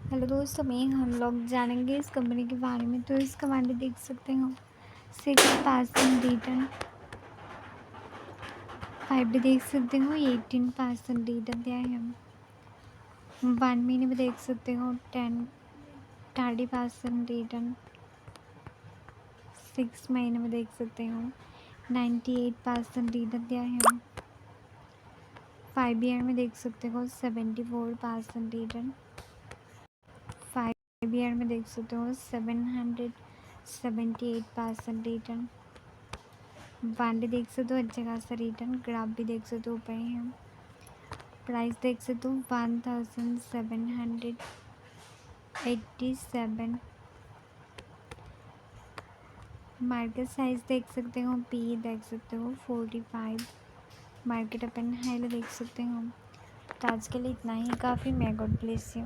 Hello दोस्तों, में हम लोग जानेंगे इस कंपनी के बारे में। तो इस कमांड देख सकते हो 6% रिटर्न, 5 देख सकते हो 18% रिटर्न दिया है। 1 महीने में देख सकते हो 30% रिटर्न, 6 महीने में देख सकते हो 98% रिटर्न दिया है। 5 ईयर में देख सकते हो 74% रिटर्न, 5 ईयर में देख सकते हो 778% रिटर्न। 1 देख सकते हो अच्छा खासा रिटर्न, ग्राफ भी देख सकते हो ऊपर ही है। प्राइस देख सकते हो 1787। मार्केट साइज देख सकते हो, पी देख सकते हो 45। मार्केट अपन हाई देख सकते हो। तो आज के लिए इतना ही काफ़ी। मैं गॉड ब्लेस यू।